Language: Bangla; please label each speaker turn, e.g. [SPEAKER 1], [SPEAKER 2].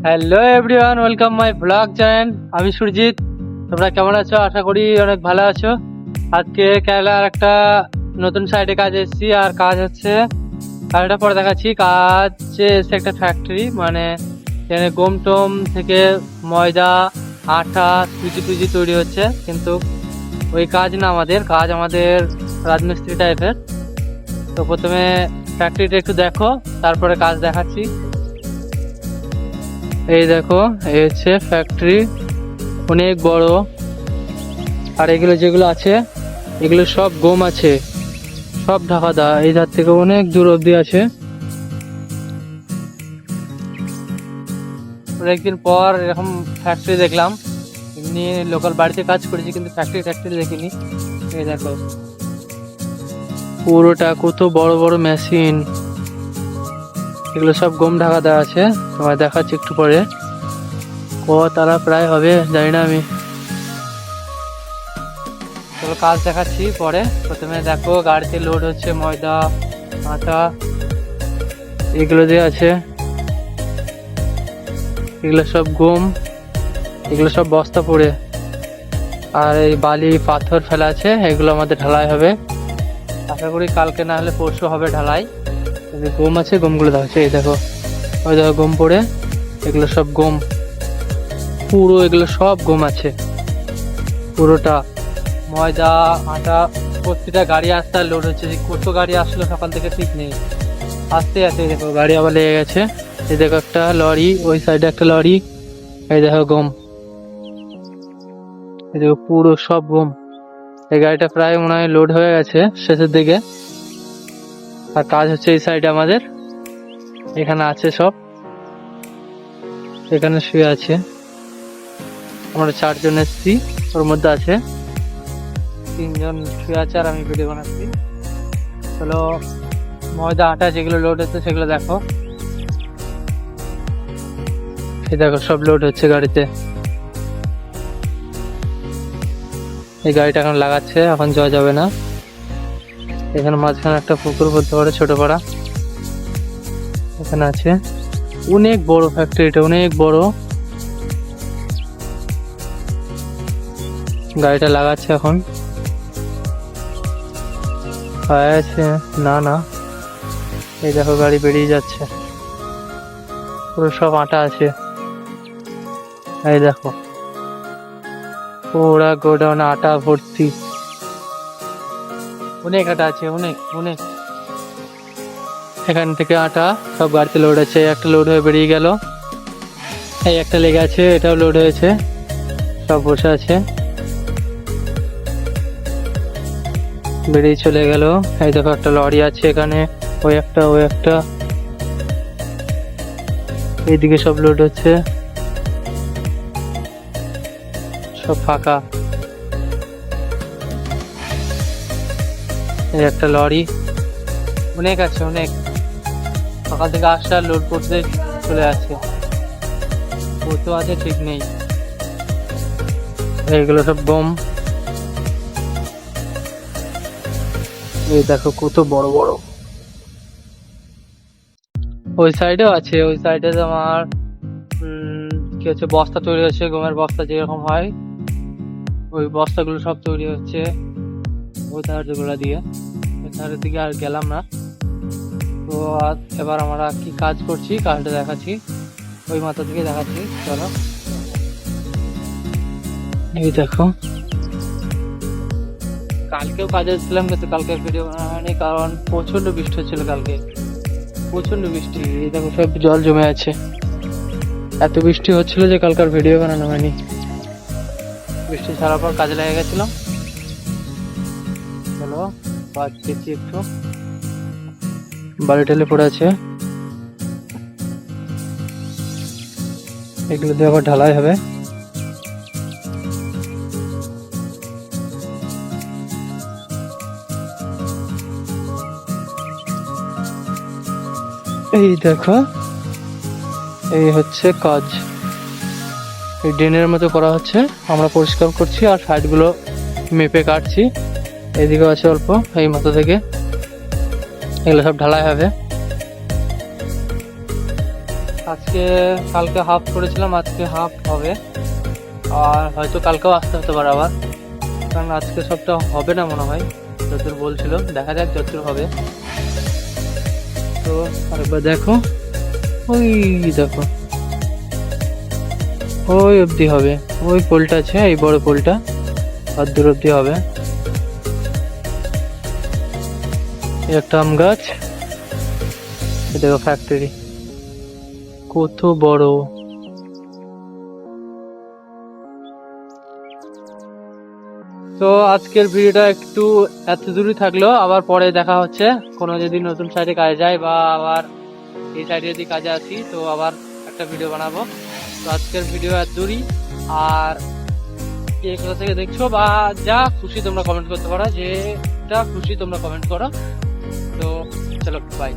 [SPEAKER 1] Hello everyone, welcome my blog channel. আমি সুরজিৎ। তোমরা কেমন আছো? আশা করি অনেক ভালো আছো। আজকে কেরালার একটা নতুন সাইডে কাজ এসেছি, আর কাজ হচ্ছে কাজটা পরে দেখাচ্ছি। কাজ এসছে একটা ফ্যাক্টরি, মানে এখানে গম টম থেকে ময়দা, আটা, সুজি টুজি তৈরি হচ্ছে। কিন্তু ওই কাজ না, আমাদের রাজমিস্ত্রি টাইপের। তো প্রথমে ফ্যাক্টরিটা একটু দেখো, তারপরে কাজ দেখাচ্ছি। এই দেখো, এই হচ্ছে ফ্যাক্টরি, অনেক বড়। আর এগুলো যেগুলো আছে, এগুলো সব গম আছে, সব ঢাকা দেওয়া। এই ধার থেকে অনেক দূর অব্দি আছে। অনেকদিন পর এরকম ফ্যাক্টরি দেখলাম। এমনি লোকাল বাড়িতে কাজ করেছি, কিন্তু ফ্যাক্টরি দেখিনি। এই দেখো, পুরোটা কত বড় বড় মেশিন। এগুলো সব গম ঢাকা দেওয়া আছে। তোমায় দেখাচ্ছি একটু পরে। তারা প্রায় হবে জানি না আমি। চলো কাজ দেখাচ্ছি পরে। প্রথমে দেখো, গাড়িতে লোড হচ্ছে ময়দা, আটা, এগুলো দিয়ে আছে। এগুলো সব গম, এগুলো সব বস্তা পড়ে। আর এই বালি পাথর ফেলা আছে, এগুলো আমাদের ঢালাই হবে। আশা করি কালকে না হলে পরশু হবে ঢালাই। গম আছে, গমগুলো দেখাচ্ছে। এই দেখো, ওই দেখো গম পড়ে। এগুলো সব গম, পুরো এগুলো সব গম আছে পুরোটা। ময়দা, আটা, প্রতিটা গাড়ি আসতে লোড হচ্ছে। কত গাড়ি আসলো সকাল থেকে ঠিক নেই, আসতে আসতে দেখো গাড়ি আবার লেগে গেছে। এই দেখো একটা লরি, ওই সাইডে একটা লরি। এই দেখো গম, এই দেখো পুরো সব গম। এই গাড়িটা প্রায় মনে হয় লোড হয়ে গেছে শেষের দিকে। আর কাজ হচ্ছে এই সাইডে আমাদের। এখানে আছে সব, এখানে শুয়ে আছে। আমরা 4 জন এসছি, ওর মধ্যে আছে 3 জন শুয়ে আছে, আর আমি ভিডিও বানাচ্ছি। চলো, ময়দা আটা যেগুলো লোড হচ্ছে সেগুলো দেখো। এই দেখো সব লোড হচ্ছে গাড়িতে। এই গাড়িটা এখন লাগাচ্ছে, এখন যাওয়া যাবে না। এখানে মাঝখানে একটা পুকুর বলতে পারে, ছোট পাড়া এখানে আছে। অনেক বড় ফ্যাক্টরিটা, অনেক বড়। গাড়িটা লাগাচ্ছে এখন। আছে না না, এই দেখো গাড়ি বেরিয়ে যাচ্ছে। পুরো সব আটা আছে। এই দেখো পুরা গোডাউন আটা ভর্তি। অনেক আটা আছে, অনেক অনেক। এখান থেকে আটা সব গাড়িতে লোড আছে। একটা লোড হয়ে বেরিয়ে গেল, এই একটা লেগে আছে, এটাও লোড হয়েছে। সব বসে আছে, বেরিয়ে চলে গেল। এই দেখো একটা লরি আছে এখানে, ওই একটা। এইদিকে সব লোড হচ্ছে, সব ফাঁকা। এই একটা লরি, অনেক আছে অনেক। সকাল থেকে আসছে আর লোড করতে চলে যাচ্ছে, কত আছে ঠিক নেই। এইগুলো সব গম। এই দেখো কত বড় বড়। ওই সাইডেও আছে, ওই সাইডে তোমার কি হচ্ছে, বস্তা তৈরি হচ্ছে, গমের বস্তা যেরকম হয় ওই বস্তাগুলো সব তৈরি হচ্ছে ওই ধারগুলো দিয়ে। ওই ধারের দিকে আর গেলাম না। তো এবার আমরা কি কাজ করছি, কাজটা দেখাচ্ছি, ওই মাথা থেকে দেখাচ্ছি। চলো, এই দেখো। কালকেও কাজে ছিলাম, কিন্তু কালকে ভিডিও বানাইনি, কারণ প্রচন্ড বৃষ্টি হচ্ছিল কালকে, প্রচন্ড বৃষ্টি। এই দেখো সব জল জমে আছে। এত বৃষ্টি হচ্ছিল যে কালকার ভিডিও বানানো হয়নি। বৃষ্টি ছাড়ার পর কাজে লেগে গেছিলাম। চলো কাজ দেখছি একটু। বালি টালি পড়ে আছে, এগুলো দিয়ে আবার ঢালাই হবে। এই দেখো, এই হচ্ছে কাজ। এই ড্রেনের মতো করা হচ্ছে, আমরা পরিষ্কার করছি আর সাইডগুলো মেপে কাটছি। এদিকেও আছে অল্প, এই মাথা থেকে। এগুলো সব ঢালাই হবে। কালকে হাফ করেছিলাম, আজকে হাফ হবে, আর হয়তো কালকেও আসতে হতে পারে আবার, কারণ আজকে সবটা হবে না মনে হয়, যতদূর বলছিল, দেখা যাক যতদূর হবে। তো আরেকবার দেখো, ওই দেখো ওই অবধি হবে, ওই পোলটা আছে, এই বড় পোলটা আর দূর অবধি হবে। এই একটা আম গাছ, এই দেখো ফ্যাক্টরি কত বড়। তো আজকের ভিডিওটা একটু এত দূরই থাকলো, আবার পরে দেখা হচ্ছে কোনো যদি নতুন সাইডে কাজে যাই বা আবার এই সাইডে যদি কাজে আসি তো আবার একটা ভিডিও বানাবো। তো আজকের ভিডিও এত দূরই, আর কে কোথা থেকে দেখছো বা যা খুশি তোমরা কমেন্ট করতে পারো, যেটা খুশি তোমরা কমেন্ট করো। তো চলো বাই।